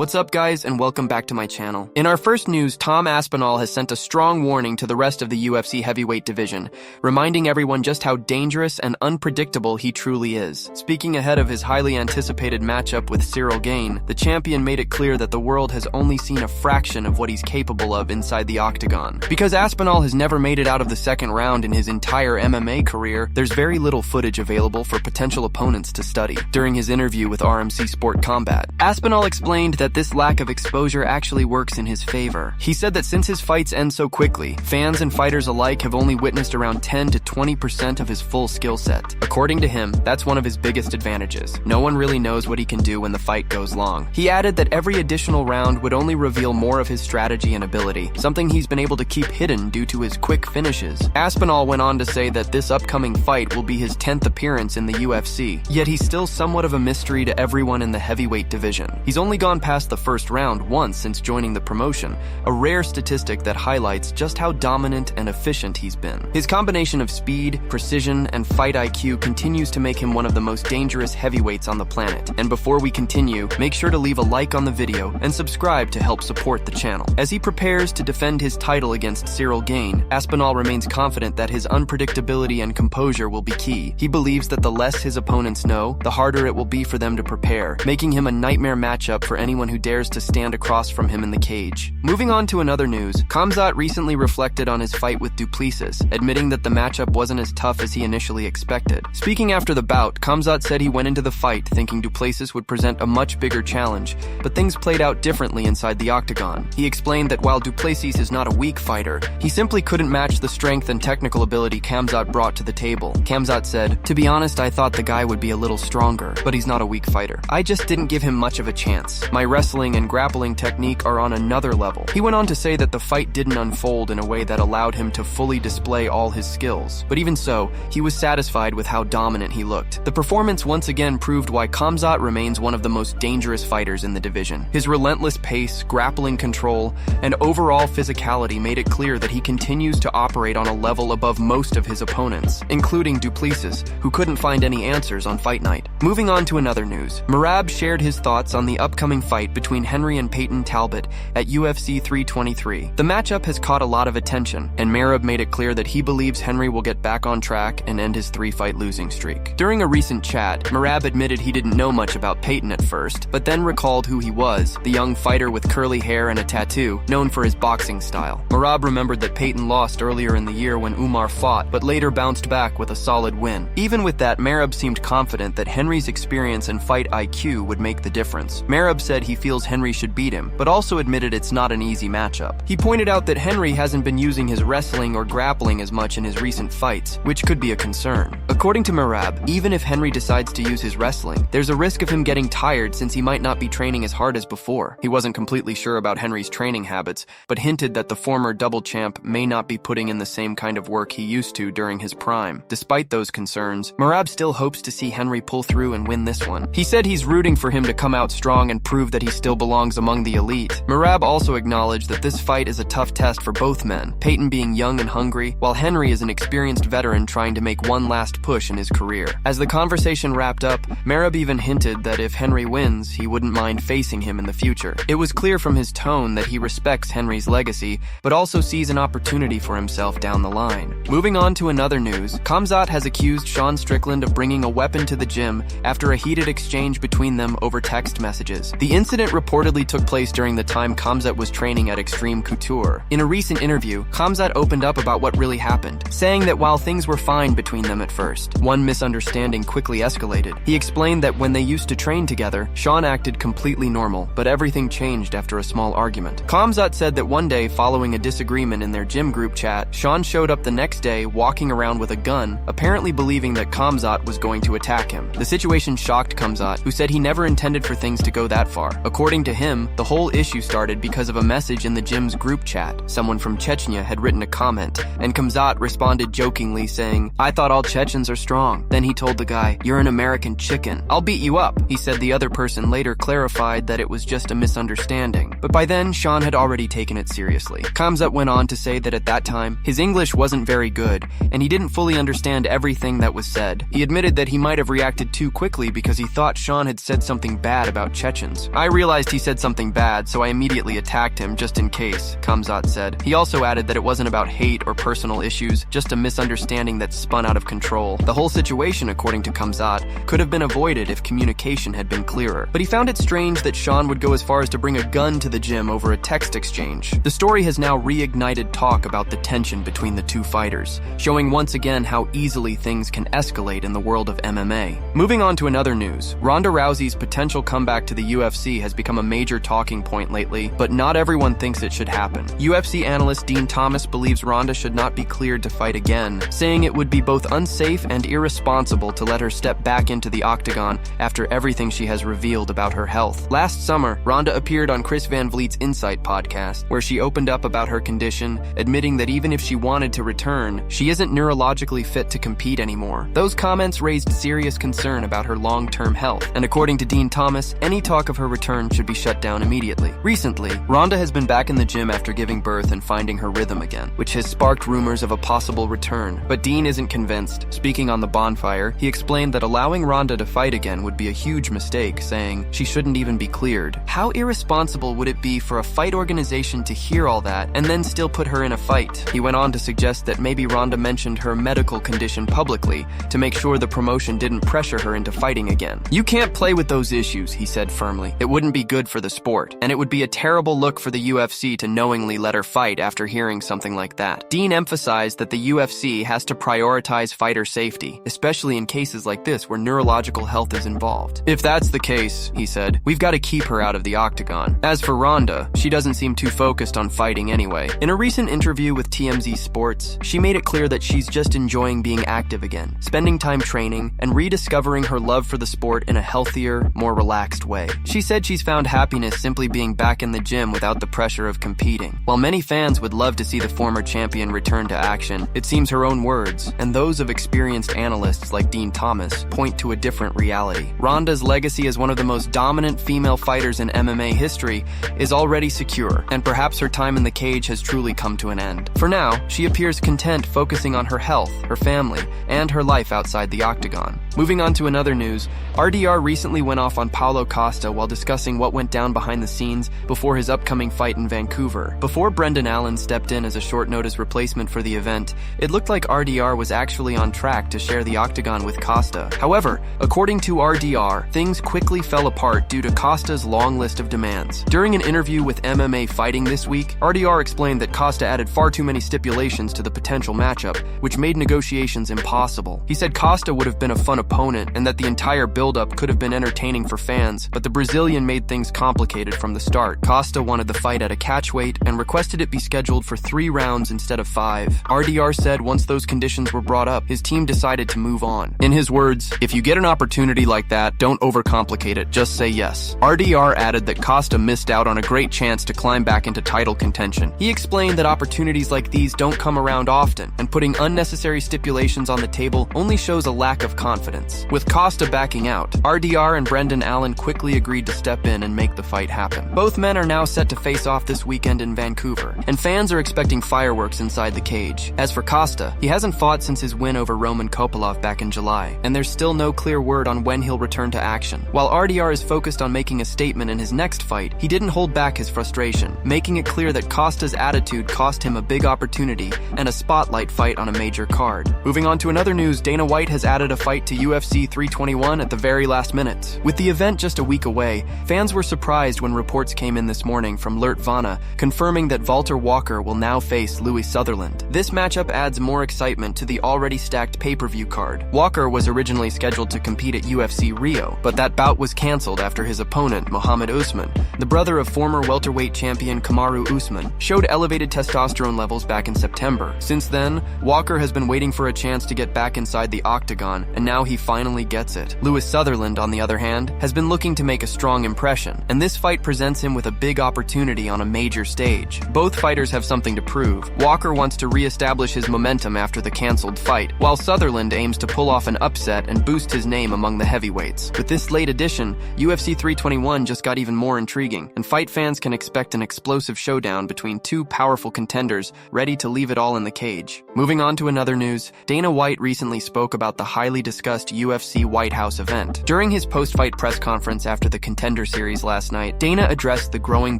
What's up guys, and welcome back to my channel. In our first news, Tom Aspinall has sent a strong warning to the rest of the UFC heavyweight division, reminding everyone just how dangerous and unpredictable he truly is. Speaking ahead of his highly anticipated matchup with Ciryl Gane, the champion made it clear that the world has only seen a fraction of what he's capable of inside the octagon. Because Aspinall has never made it out of the second round in his entire MMA career, there's very little footage available for potential opponents to study. During his interview with RMC Sport Combat, Aspinall explained that this lack of exposure actually works in his favor. He said that since his fights end so quickly, fans and fighters alike have only witnessed around 10 to 20% of his full skill set. According to him, that's one of his biggest advantages. No one really knows what he can do when the fight goes long. He added that every additional round would only reveal more of his strategy and ability, something he's been able to keep hidden due to his quick finishes. Aspinall went on to say that this upcoming fight will be his 10th appearance in the UFC, yet he's still somewhat of a mystery to everyone in the heavyweight division. He's only gone past the first round once since joining the promotion, a rare statistic that highlights just how dominant and efficient he's been. His combination of speed, precision, and fight IQ continues to make him one of the most dangerous heavyweights on the planet. And before we continue, make sure to leave a like on the video and subscribe to help support the channel. As he prepares to defend his title against Ciryl Gane, Aspinall remains confident that his unpredictability and composure will be key. He believes that the less his opponents know, the harder it will be for them to prepare, making him a nightmare matchup for anyone who dares to stand across from him in the cage. Moving on to another news, Khamzat recently reflected on his fight with Duplessis, admitting that the matchup wasn't as tough as he initially expected. Speaking after the bout, Khamzat said he went into the fight thinking Duplessis would present a much bigger challenge, but things played out differently inside the octagon. He explained that while Duplessis is not a weak fighter, he simply couldn't match the strength and technical ability Khamzat brought to the table. Khamzat said, "To be honest, I thought the guy would be a little stronger, but he's not a weak fighter. I just didn't give him much of a chance. My wrestling and grappling technique are on another level." He went on to say that the fight didn't unfold in a way that allowed him to fully display all his skills, but even so, he was satisfied with how dominant he looked. The performance once again proved why Khamzat remains one of the most dangerous fighters in the division. His relentless pace, grappling control, and overall physicality made it clear that he continues to operate on a level above most of his opponents, including Duplessis, who couldn't find any answers on fight night. Moving on to another news, Merab shared his thoughts on the upcoming fight between Henry and Peyton Talbot at UFC 323. The matchup has caught a lot of attention, and Merab made it clear that he believes Henry will get back on track and end his 3-fight losing streak. During a recent chat, Merab admitted he didn't know much about Peyton at first, but then recalled who he was, the young fighter with curly hair and a tattoo, known for his boxing style. Merab remembered that Peyton lost earlier in the year when Umar fought, but later bounced back with a solid win. Even with that, Merab seemed confident that Henry's experience and fight IQ would make the difference. Merab said he feels Henry should beat him, but also admitted it's not an easy matchup. He pointed out that Henry hasn't been using his wrestling or grappling as much in his recent fights, which could be a concern. According to Merab, even if Henry decides to use his wrestling, there's a risk of him getting tired since he might not be training as hard as before. He wasn't completely sure about Henry's training habits, but hinted that the former double champ may not be putting in the same kind of work he used to during his prime. Despite those concerns, Merab still hopes to see Henry pull through and win this one. He said he's rooting for him to come out strong and prove that he still belongs among the elite. Merab also acknowledged that this fight is a tough test for both men, Peyton being young and hungry, while Henry is an experienced veteran trying to make one last push in his career. As the conversation wrapped up, Merab even hinted that if Henry wins, he wouldn't mind facing him in the future. It was clear from his tone that he respects Henry's legacy, but also sees an opportunity for himself down the line. Moving on to another news, Khamzat has accused Sean Strickland of bringing a weapon to the gym after a heated exchange between them over text messages. The incident reportedly took place during the time Khamzat was training at Extreme Couture. In a recent interview, Khamzat opened up about what really happened, saying that while things were fine between them at first, one misunderstanding quickly escalated. He explained that when they used to train together, Sean acted completely normal, but everything changed after a small argument. Khamzat said that one day, following a disagreement in their gym group chat, Sean showed up the next day walking around with a gun, apparently believing that Khamzat was going to attack him. The situation shocked Khamzat, who said he never intended for things to go that far. According to him, the whole issue started because of a message in the gym's group chat. Someone from Chechnya had written a comment, and Khamzat responded jokingly saying, "I thought all Chechens are strong." Then he told the guy, "You're an American chicken. I'll beat you up." He said the other person later clarified that it was just a misunderstanding. But by then, Sean had already taken it seriously. Khamzat went on to say that at that time, his English wasn't very good, and he didn't fully understand everything that was said. He admitted that he might have reacted too quickly because he thought Sean had said something bad about Chechens. "I realized he said something bad, so I immediately attacked him just in case, Khamzat said. He also added that it wasn't about hate or personal issues, just a misunderstanding that spun out of control. The whole situation, according to Khamzat, could have been avoided if communication had been clearer. But he found it strange that Sean would go as far as to bring a gun to the gym over a text exchange. The story has now reignited talk about the tension between the two fighters, showing once again how easily things can escalate in the world of MMA. Moving on to another news, Ronda Rousey's potential comeback to the UFC has become a major talking point lately, but not everyone thinks it should happen. UFC analyst Dean Thomas believes Ronda should not be cleared to fight again, saying it would be both unsafe and irresponsible to let her step back into the octagon after everything she has revealed about her health. Last summer, Ronda appeared on Chris Van Vliet's Insight podcast, where she opened up about her condition, admitting that even if she wanted to return, she isn't neurologically fit to compete anymore. Those comments raised serious concern about her long-term health, and according to Dean Thomas, any talk of her return should be shut down immediately. Recently, Ronda has been back in the gym after giving birth and finding her rhythm again, which has sparked rumors of a possible return. But Dean isn't convinced. Speaking on The Bonfire, he explained that allowing Ronda to fight again would be a huge mistake, saying she shouldn't even be cleared. How irresponsible would it be for a fight organization to hear all that and then still put her in a fight? He went on to suggest that maybe Ronda mentioned her medical condition publicly to make sure the promotion didn't pressure her into fighting again. You can't play with those issues, he said firmly. It wouldn't be good for the sport, and it would be a terrible look for the UFC to knowingly let her fight after hearing something like that. Dean emphasized that the UFC has to prioritize fighter safety, especially in cases like this where neurological health is involved. If that's the case, he said, we've got to keep her out of the octagon. As for Ronda, she doesn't seem too focused on fighting anyway. In a recent interview with TMZ Sports, she made it clear that she's just enjoying being active again, spending time training, and rediscovering her love for the sport in a healthier, more relaxed way. She said she's found happiness simply being back in the gym without the pressure of competing. While many fans would love to see the former champion return to action, it seems her own words, and those of experienced analysts like Dean Thomas, point to a different reality. Ronda's legacy as one of the most dominant female fighters in MMA history is already secure, and perhaps her time in the cage has truly come to an end. For now, she appears content focusing on her health, her family, and her life outside the octagon. Moving on to another news, RDR recently went off on Paulo Costa while discussing what went down behind the scenes before his upcoming fight in Vancouver. Before Brendan Allen stepped in as a short-notice replacement for the event, it looked like RDR was actually on track to share the octagon with Costa. However, according to RDR, things quickly fell apart due to Costa's long list of demands. During an interview with MMA Fighting this week, RDR explained that Costa added far too many stipulations to the potential matchup, which made negotiations impossible. He said Costa would have been a fun opponent and that the entire build-up could have been entertaining for fans, but the Brazilian made things complicated from the start. Costa wanted the fight at a catchweight and requested it be scheduled for 3 rounds instead of 5. RDR said once those conditions were brought up, his team decided to move on. In his words, if you get an opportunity like that, don't overcomplicate it, just say yes. RDR added that Costa missed out on a great chance to climb back into title contention. He explained that opportunities like these don't come around often, and putting unnecessary stipulations on the table only shows a lack of confidence. With Costa backing out, RDR and Brendan Allen quickly agreed to step in and make the fight happen. Both men are now set to face off this weekend in Vancouver, and fans are expecting fireworks inside the cage. As for Costa, he hasn't fought since his win over Roman Kopylov back in July, and there's still no clear word on when he'll return to action. While RDR is focused on making a statement in his next fight, he didn't hold back his frustration, making it clear that Costa's attitude cost him a big opportunity and a spotlight fight on a major card. Moving on to another news, Dana White has added a fight to UFC 321 at the very last minute. With the event just a week away, fans were surprised when reports came in this morning from Lert Vana confirming that Walter Walker will now face Louis Sutherland. This matchup adds more excitement to the already stacked pay-per-view card. Walker was originally scheduled to compete at UFC Rio, but that bout was cancelled after his opponent, Mohammed Usman, the brother of former welterweight champion Kamaru Usman, showed elevated testosterone levels back in September. Since then, Walker has been waiting for a chance to get back inside the octagon, and now he finally gets it. Louis Sutherland, on the other hand, has been looking to make a strong impression, and this fight presents him with a big opportunity on a major stage. Both fighters have something to prove. Walker wants to re-establish his momentum after the cancelled fight, while Sutherland aims to pull off an upset and boost his name among the heavyweights. With this late edition, UFC 321 just got even more intriguing, and fight fans can expect an explosive showdown between two powerful contenders ready to leave it all in the cage. Moving on to another news, Dana White recently spoke about the highly discussed UFC White House event. During his post-fight press conference after the Contender Contender Series last night, Dana addressed the growing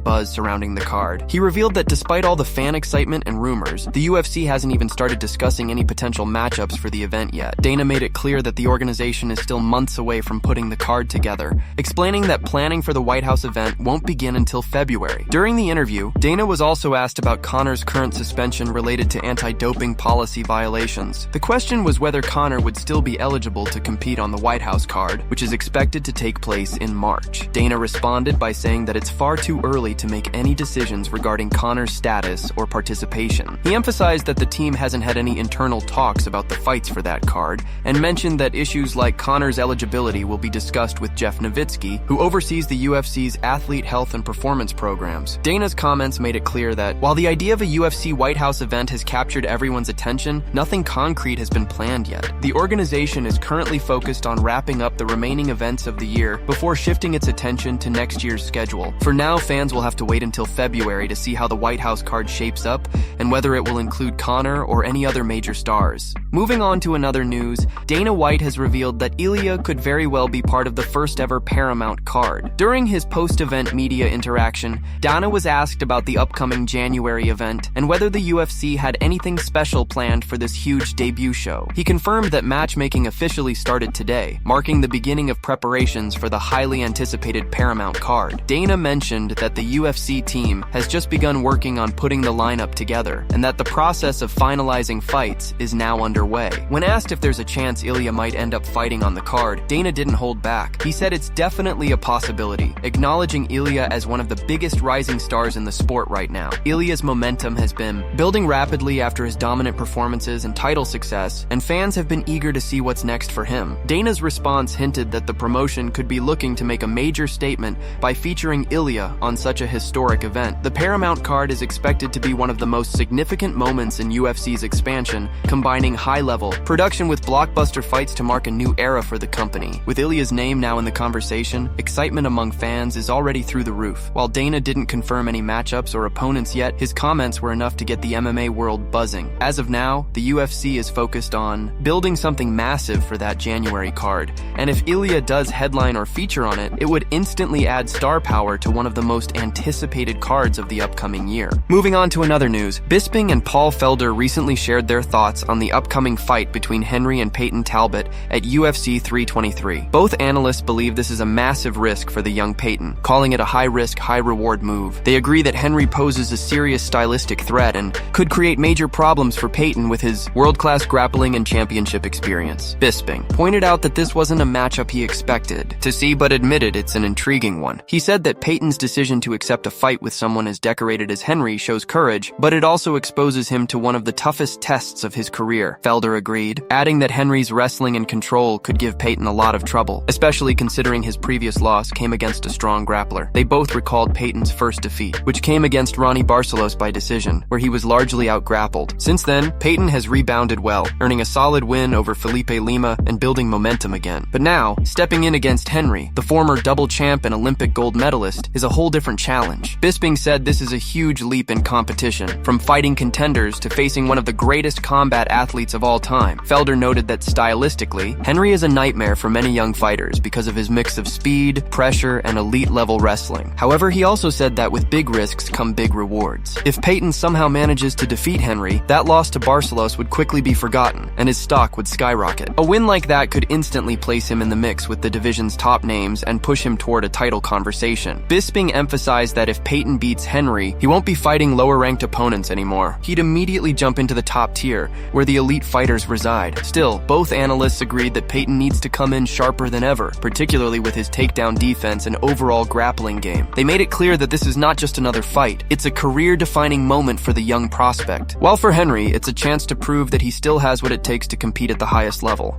buzz surrounding the card. He revealed that despite all the fan excitement and rumors, the UFC hasn't even started discussing any potential matchups for the event yet. Dana made it clear that the organization is still months away from putting the card together, explaining that planning for the White House event won't begin until February. During the interview, Dana was also asked about Conor's current suspension related to anti-doping policy violations. The question was whether Conor would still be eligible to compete on the White House card, which is expected to take place in March. Dana responded by saying that it's far too early to make any decisions regarding Conor's status or participation. He emphasized that the team hasn't had any internal talks about the fights for that card, and mentioned that issues like Conor's eligibility will be discussed with Jeff Nowitzki, who oversees the UFC's athlete health and performance programs. Dana's comments made it clear that while the idea of a UFC White House event has captured everyone's attention, nothing concrete has been planned yet. The organization is currently focused on wrapping up the remaining events of the year before shifting its attention to next year's schedule. For now, fans will have to wait until February to see how the White House card shapes up and whether it will include Conor or any other major stars. Moving on to another news, Dana White has revealed that Ilia could very well be part of the first ever Paramount card. During his post-event media interaction, Dana was asked about the upcoming January event and whether the UFC had anything special planned for this huge debut show. He confirmed that matchmaking officially started today, marking the beginning of preparations for the highly anticipated Paramount card. Dana mentioned that the UFC team has just begun working on putting the lineup together, and that the process of finalizing fights is now underway. When asked if there's a chance Ilia might end up fighting on the card, Dana didn't hold back. He said it's definitely a possibility, acknowledging Ilia as one of the biggest rising stars in the sport right now. Ilia's momentum has been building rapidly after his dominant performances and title success, and fans have been eager to see what's next for him. Dana's response hinted that the promotion could be looking to make a major statement by featuring Ilia on such a historic event. The Paramount card is expected to be one of the most significant moments in UFC's expansion, combining high-level production with blockbuster fights to mark a new era for the company. With Ilia's name now in the conversation, excitement among fans is already through the roof. While Dana didn't confirm any matchups or opponents yet, his comments were enough to get the MMA world buzzing. As of now, the UFC is focused on building something massive for that January card, and if Ilia does headline or feature on it, it would instantly add star power to one of the most anticipated cards of the upcoming year. Moving on to another news, Bisping and Paul Felder recently shared their thoughts on the upcoming fight between Henry and Peyton Talbot at UFC 323. Both analysts believe this is a massive risk for the young Peyton, calling it a high-risk, high-reward move. They agree that Henry poses a serious stylistic threat and could create major problems for Peyton with his world-class grappling and championship experience. Bisping pointed out that this wasn't a matchup he expected to see, but admitted it's an intriguing one. He said that Peyton's decision to accept a fight with someone as decorated as Henry shows courage, but it also exposes him to one of the toughest tests of his career. Felder agreed, adding that Henry's wrestling and control could give Peyton a lot of trouble, especially considering his previous loss came against a strong grappler. They both recalled Peyton's first defeat, which came against Ronnie Barcelos by decision, where he was largely outgrappled. Since then, Peyton has rebounded well, earning a solid win over Felipe Lima and building momentum again. But now, stepping in against Henry, the former double champ and Olympic gold medalist, is a whole different challenge. Bisping said this is a huge leap in competition, from fighting contenders to facing one of the greatest combat athletes of all time. Felder noted that stylistically, Henry is a nightmare for many young fighters because of his mix of speed, pressure, and elite-level wrestling. However, he also said that with big risks come big rewards. If Peyton somehow manages to defeat Henry, that loss to Barcelos would quickly be forgotten, and his stock would skyrocket. A win like that could instantly place him in the mix with the division's top names and push him toward a title conversation. Bisping emphasized that if Peyton beats Henry, he won't be fighting lower-ranked opponents anymore. He'd immediately jump into the top tier, where the elite fighters reside. Still, both analysts agreed that Peyton needs to come in sharper than ever, particularly with his takedown defense and overall grappling game. They made it clear that this is not just another fight, it's a career-defining moment for the young prospect. While for Henry, it's a chance to prove that he still has what it takes to compete at the highest level.